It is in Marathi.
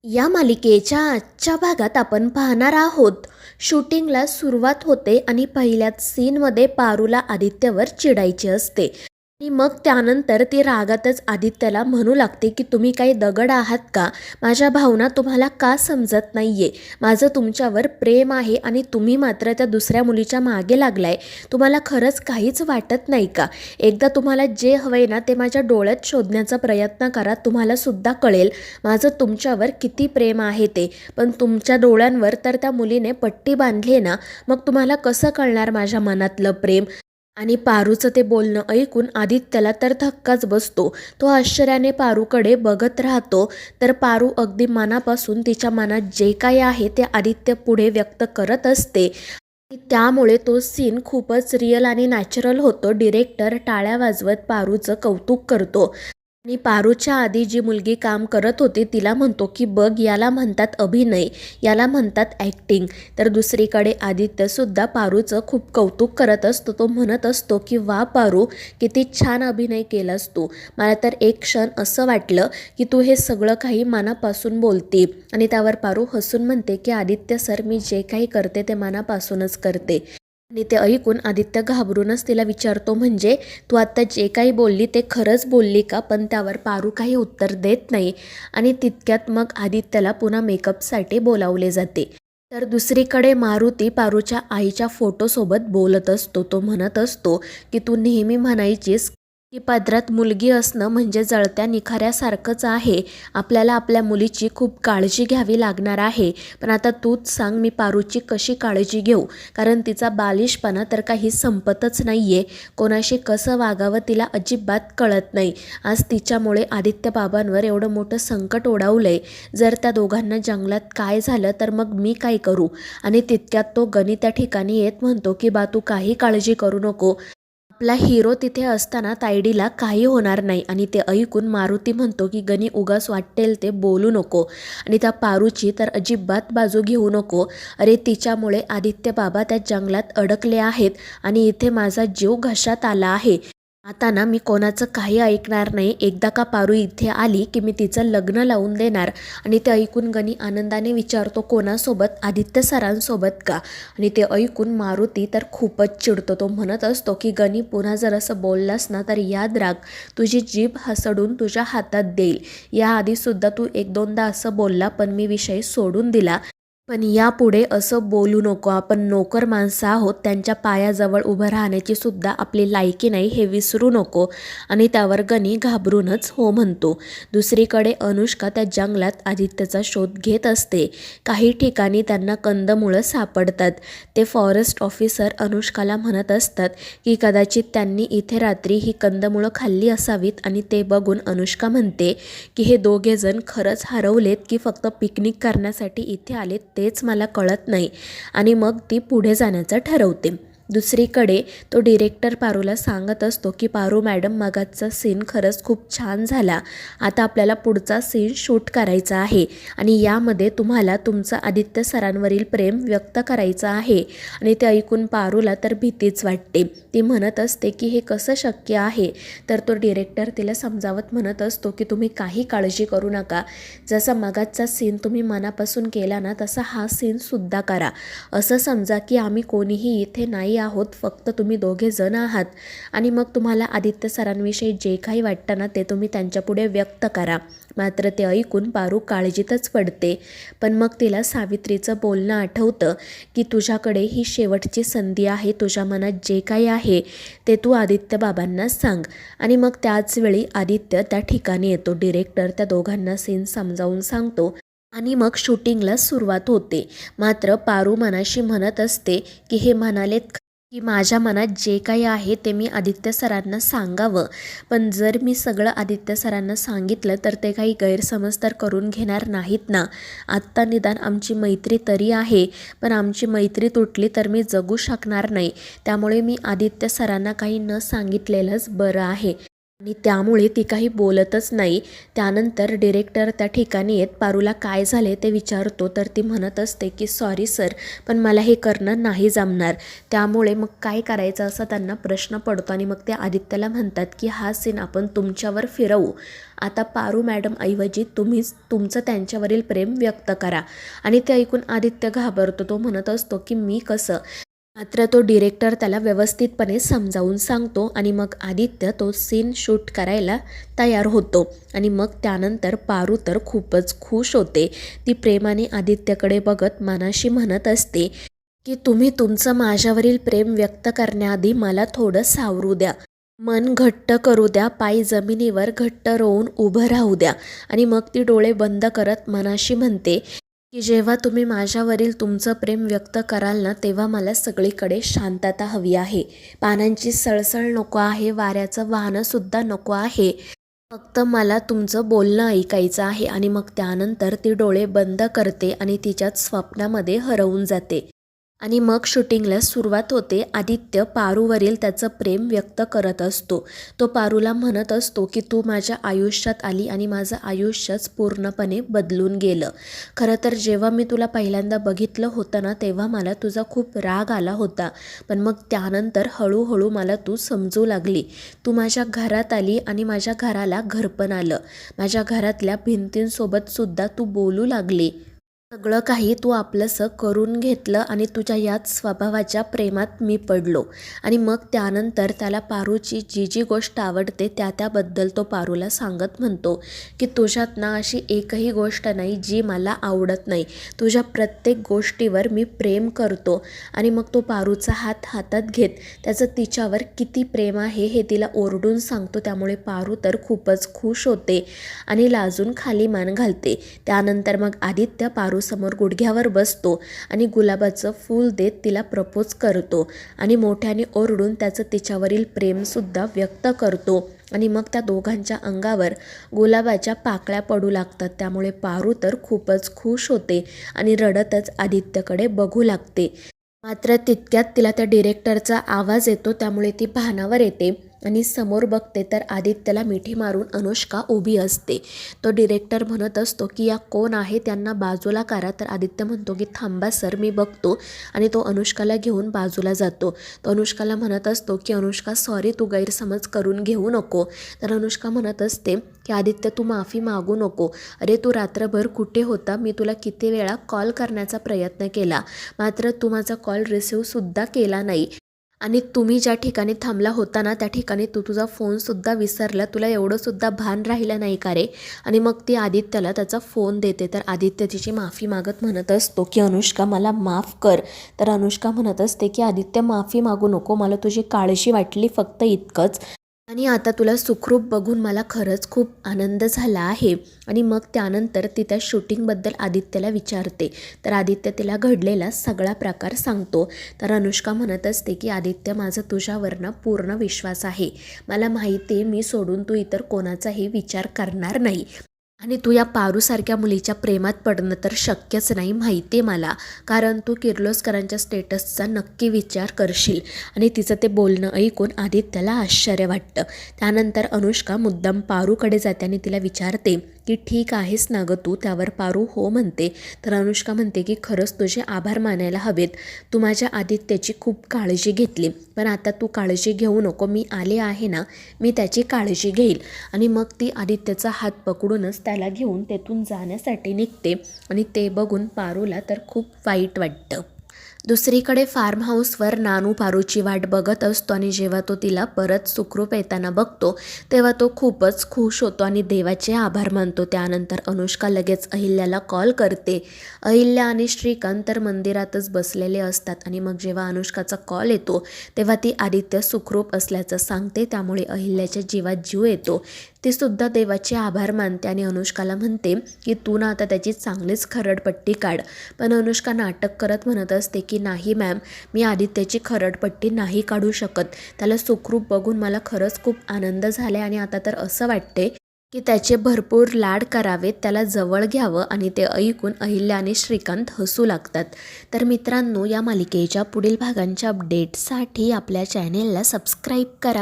या मालिकेच्या आजच्या भागात आपण पाहणार आहोत. शूटिंगला सुरुवात होते आणि पहिल्याच सीनमध्ये पारूला आदित्यवर चिडायचे असते आणि मग त्यानंतर ती रागातच आदित्यला म्हणू लागते की तुम्ही काही दगड आहात का? माझ्या भावना तुम्हाला का समजत नाहीये? माझं तुमच्यावर प्रेम आहे आणि तुम्ही मात्र त्या दुसऱ्या मुलीच्या मागे लागलाय. तुम्हाला खरंच काहीच वाटत नाही का? एकदा तुम्हाला जे हवंय ना ते माझ्या डोळ्यात शोधण्याचा प्रयत्न करा, तुम्हाला सुद्धा कळेल माझं तुमच्यावर किती प्रेम आहे ते. पण तुमच्या डोळ्यांवर तर त्या मुलीने पट्टी बांधली ना, मग तुम्हाला कसं कळणार माझ्या मनातलं प्रेम? आणि पारूचं ते बोलणं ऐकून आदित्यला तर धक्काच बसतो. तो आश्चर्याने पारूकडे बघत राहतो. तर पारू अगदी मनापासून तिच्या मनात जे काही आहे ते आदित्य पुढे व्यक्त करत असते. त्यामुळे तो सीन खूपच रिअल आणि नॅचरल होतो. डिरेक्टर टाळ्या वाजवत पारूचं कौतुक करतो आणि पारूच्या आधी जी मुलगी काम करत होती तिला म्हणतो की बघ, याला म्हणतात अभिनय, याला म्हणतात ॲक्टिंग. तर दुसरीकडे आदित्यसुद्धा पारूचं खूप कौतुक करत असतो. तो म्हणत असतो की वा पारू, किती छान अभिनय केलास तू. मला तर एक क्षण असं वाटलं की तू हे सगळं काही मनापासून बोलते. आणि त्यावर पारू हसून म्हणते की आदित्य सर, मी जे काही करते ते मनापासूनच करते. आणि ते ऐकून आदित्य घाबरूनच तिला विचारतो, म्हणजे तू आता जे काही बोलली ते खरंच बोलली का? पण त्यावर पारू काही उत्तर देत नाही आणि तितक्यात मग आदित्यला पुन्हा मेकअपसाठी बोलावले जाते. तर दुसरीकडे मारुती पारूच्या आईच्या फोटोसोबत बोलत असतो. तो म्हणत असतो की तू नेहमी म्हणायचीस की पदरात मुलगी असणं म्हणजे जळत्या निखाऱ्यासारखंच आहे. आपल्याला आपल्या मुलीची खूप काळजी घ्यावी लागणार आहे. पण आता तूच सांग, मी पारूची कशी काळजी घेऊ? कारण तिचा बालिशपणा तर काही संपतच नाहीये. कोणाशी कसं वागावं तिला अजिबात कळत नाही. आज तिच्यामुळे आदित्य बाबांवर एवढं मोठं संकट ओढावलंय. जर त्या दोघांना जंगलात काय झालं तर मग मी काय करू? आणि तितक्यात तो गणी त्या ठिकाणी येत म्हणतो की बा, तू काही काळजी करू नको. आपला हिरो तिथे असताना तायडीला काही होणार नाही. आणि ते ऐकून मारुती म्हणतो की गणी, उगाच वाटेल ते बोलू नको आणि त्या पारूची तर अजिबात बाजू घेऊ नको. अरे, तिच्यामुळे आदित्य बाबा त्या जंगलात अडकले आहेत आणि इथे माझा जीव घशात आला आहे. आता ना मी कोणाचं काही ऐकणार नाही. एकदा का पारू इथे आली की मी तिचं लग्न लावून देणार. आणि ते ऐकून गणी आनंदाने विचारतो, कोणासोबत? आदित्य सरांसोबत का? आणि ते ऐकून मारुती तर खूपच चिडतो. तो म्हणत असतो की गणी, पुन्हा जर असं बोललास ना तर याद राख, तुझी जीभ हसडून तुझ्या हातात देईल. याआधीसुद्धा तू एक दोनदा असं बोलला पण मी विषय सोडून दिला. पण यापुढे असं बोलू नको. आपण नोकर माणसं आहोत, त्यांच्या पायाजवळ उभं राहण्याची सुद्धा आपली लायकी नाही, हे विसरू नको. आणि त्यावर गणी घाबरूनच हो म्हणतो. दुसरीकडे अनुष्का त्या जंगलात आदित्यचा शोध घेत असते. काही ठिकाणी त्यांना कंदमुळं सापडतात. ते फॉरेस्ट ऑफिसर अनुष्काला म्हणत असतात की कदाचित त्यांनी इथे रात्री ही कंदमुळं खाल्ली असावीत. आणि ते बघून अनुष्का म्हणते की हे दोघेजण खरंच हरवलेत की फक्त पिकनिक करण्यासाठी इथे आलेत तेच मला कळत नाही. आणि मग ती पुढे जाण्याचं ठरवते. दुसरीकडे तो डिरेक्टर पारूला सांगत असतो की पारू मॅडम, मगाचा सीन खरंच खूप छान झाला. आता आपल्याला पुढचा सीन शूट करायचा आहे आणि यामध्ये तुम्हाला तुमचं आदित्य सरांवरील प्रेम व्यक्त करायचं आहे. आणि ते ऐकून पारूला तर भीतीच वाटते. ती म्हणत असते की हे कसं शक्य आहे? तर तो डिरेक्टर तिला समजावत म्हणत असतो की तुम्ही काही काळजी करू नका. जसा मगाचा सीन तुम्ही मनापासून केला ना तसा हा सीनसुद्धा करा. असं समजा की आम्ही कोणीही इथे नाही आहोत, फक्त तुम्ही दोघे जण आहात. आणि मग तुम्हाला आदित्य सरांविषयी जे काही वाटतं ना ते तुम्ही त्यांच्यापुढे व्यक्त करा. मात्र ते ऐकून पारू काळजीतच पडते. पण मग तिला सावित्रीचं बोलणं आठवतं की तुझ्याकडे ही शेवटची संधी आहे. तुझ्या मनात जे काही आहे ते तू आदित्य बाबांना सांग. आणि मग त्याच वेळी आदित्य त्या ठिकाणी येतो. डिरेक्टर त्या दोघांना सीन समजावून सांगतो आणि मग शूटिंगला सुरुवात होते. मात्र पारू मनाशी म्हणत असते की हे म्हणालेत की माझ्या मनात जे काही आहे ते मी आदित्य सरांना सांगावं. पण जर मी सगळं आदित्य सरांना सांगितलं तर ते काही गैरसमज तर करून घेणार नाहीत ना. आत्ता निदान आमची मैत्री तरी आहे, पण आमची मैत्री तुटली तर मी जगू शकणार नाही. त्यामुळे मी आदित्य सरांना काही न सांगितलेलंच बरं आहे. आणि त्यामुळे ती काही बोलतच नाही. त्यानंतर डिरेक्टर त्या ठिकाणी येत पारूला काय झाले ते विचारतो, तर ती म्हणत असते की सॉरी सर, पण मला हे करणं नाही जमणार. त्यामुळे मग काय करायचं असा त्यांना प्रश्न पडतो आणि मग ते आदित्यला म्हणतात की हा सीन आपण तुमच्यावर फिरवू. आता पारू मॅडम ऐवजी तुम्हीच तुमचं त्यांच्यावरील प्रेम व्यक्त करा. आणि ते ऐकून आदित्य घाबरतो. तो म्हणत असतो की मी कसं. मात्र तो डिरेक्टर त्याला व्यवस्थितपणे समजावून सांगतो आणि मग आदित्य तो सीन शूट करायला तयार होतो. आणि मग त्यानंतर पारू तर खूपच खुश होते. ती प्रेमाने आदित्यकडे बघत मनाशी म्हणत असते की तुम्ही तुमचं माझ्यावरील प्रेम व्यक्त करण्याआधी मला थोडं सावरू द्या, मन घट्ट करू द्या, पाय जमिनीवर घट्ट रोवून उभं राहू द्या. आणि मग ती डोळे बंद करत मनाशी म्हणते की जेव्हा तुम्ही माझ्यावरील तुमचं प्रेम व्यक्त कराल ना, तेव्हा मला सगळीकडे शांतता हवी आहे. पानांची सळसळ नको आहे, वाऱ्याचं वाहनंसुद्धा नको आहे. फक्त मला तुमचं बोलणं ऐकायचं आहे. आणि मग त्यानंतर ती डोळे बंद करते आणि तिच्याच स्वप्नामध्ये हरवून जाते. आणि मग शूटिंगला सुरुवात होते. आदित्य पारूवरील त्याचं प्रेम व्यक्त करत असतो. तो पारूला म्हणत असतो की तू माझ्या आयुष्यात आली आणि माझं आयुष्यच पूर्णपणे बदलून गेलं. खरं तर जेव्हा मी तुला पहिल्यांदा बघितलं होतं ना, तेव्हा मला तुझा खूप राग आला होता. पण मग त्यानंतर हळूहळू मला तू समजू लागली. तू माझ्या घरात आली आणि माझ्या घराला घरपण आलं. माझ्या घरातल्या भिंतींसोबतसुद्धा तू बोलू लागली. सगळं काही तू आपलंसं करून घेतलं आणि तुझ्या याच स्वभावाच्या प्रेमात मी पडलो. आणि मग त्यानंतर त्याला पारूची जी जी गोष्ट आवडते त्याबद्दल तो पारूला सांगत म्हणतो की तुझ्यात ना अशी एकही गोष्ट नाही जी मला आवडत नाही. तुझ्या प्रत्येक गोष्टीवर मी प्रेम करतो. आणि मग तो पारूचा हात हातात घेत त्याचं तिच्यावर किती प्रेम आहे हे तिला ओरडून सांगतो. त्यामुळे पारू तर खूपच खुश होते आणि लाजून खाली मान घालते. त्यानंतर मग आदित्य समोर गुडघ्यावर बसतो आणि गुलाबाचं फूल देत तिला प्रपोज करतो आणि मोठ्याने ओरडून त्याचं तिच्यावरील प्रेमसुद्धा व्यक्त करतो. आणि मग त्या दोघांच्या अंगावर गुलाबाच्या पाकळ्या पडू लागतात. त्यामुळे पारू तर खूपच खुश होते आणि रडतच आदित्यकडे बघू लागते. मात्र तितक्यात तिला त्या डिरेक्टरचा आवाज येतो. त्यामुळे ती भानावर येते आणि समोर बघते तर आदित्यला मिठी मारून अनुष्का उभी असते. तो डिरेक्टर म्हणत असतो की या कोण आहे, त्यांना बाजूला करा. तर आदित्य म्हणतो की थांबा सर, मी बघतो. आणि तो अनुष्काला घेऊन बाजूला जातो. तो अनुष्काला म्हणत असतो की अनुष्का सॉरी, तू गैरसमज करून घेऊ नको. तर अनुष्का म्हणत असते की आदित्य तू माफी मागू नको. अरे तू रात्रभर कुठे होता, मी तुला किती वेळा कॉल करण्याचा प्रयत्न केला, मात्र तू माझा कॉल रिसीव्हसुद्धा केला नाही. आणि तुम्ही ज्या ठिकाणी थांबला होता ना, त्या ठिकाणी तू तुझा फोनसुद्धा विसरला. तुला एवढंसुद्धा भान राहिलं नाही का रे. आणि मग ती आदित्यला त्याचा फोन देते. तर आदित्य तिची माफी मागत म्हणत असतो की अनुष्का मला माफ कर. तर अनुष्का म्हणत असते की आदित्य माफी मागू नको, मला तुझी काळजी वाटली फक्त इतकंच. आणि आता तुला सुखरूप बघून मला खरंच खूप आनंद झाला आहे. आणि मग त्यानंतर ती त्या शूटिंगबद्दल आदित्यला विचारते. तर आदित्य तिला घडलेला सगळा प्रकार सांगतो. तर अनुष्का म्हणत असते की आदित्य माझा तुझ्यावर ना पूर्ण विश्वास आहे. मला माहिती आहे मी सोडून तू इतर कोणाचाही विचार करणार नाही. आणि तू या पारूसारख्या मुलीच्या प्रेमात पडणं तर शक्यच नाही, माहिती आहे मला. कारण तू किर्लोस्करांच्या स्टेटसचा नक्की विचार करशील. आणि तिचं ते बोलणं ऐकून आदित्यला आश्चर्य वाटतं. त्यानंतर अनुष्का मुद्दाम पारूकडे जाते आणि तिला विचारते की ठीक आहेस ना गं तू. त्यावर पारू हो म्हणते. तर अनुष्का म्हणते की खरंच तुझे आभार मानायला हवेत. तू माझ्या आदित्यची खूप काळजी घेतली, पण आता तू काळजी घेऊ नको, मी आले आहे ना, मी त्याची काळजी घेईल. आणि मग ती आदित्यचा हात पकडूनच त्याला घेऊन तेथून जाण्यासाठी निघते. आणि ते बघून पारूला तर खूप वाईट वाटतं. दुसरीकडे फार्म हाऊसवर नानू पारूची वाट बघत असतो आणि जेव्हा तो तिला परत सुखरूप येताना बघतो तेव्हा तो खूपच खुश होतो आणि देवाचे आभार मानतो. त्यानंतर अनुष्का लगेच अहिल्याला कॉल करते. अहिल्या आणि श्रीकांत तर मंदिरातच बसलेले असतात. आणि मग जेव्हा अनुष्काचा कॉल येतो तेव्हा ती आदित्य सुखरूप असल्याचं सांगते. त्यामुळे अहिल्याच्या जीवात जीव येतो. ती सुद्धा देवाचे आभार मानते आणि अनुष्काला म्हणते की तू ना आता त्याची चांगलीच खरडपट्टी काढ. पण अनुष्का नाटक करत म्हणत असते की नाही मॅम, मी आदित्यची खरडपट्टी नाही काढू शकत. त्याला सुखरूप बघून मला खरंच खूप आनंद झाला आणि आता तर असं वाटते की त्याचे भरपूर लाड करावेत, त्याला जवळ घ्यावं. आणि ते ऐकून अहिल्या आणि श्रीकांत हसू लागतात. तर मित्रांनो, या मालिकेच्या पुढील भागांच्या अपडेटसाठी आपल्या चॅनेलला सबस्क्राईब करा.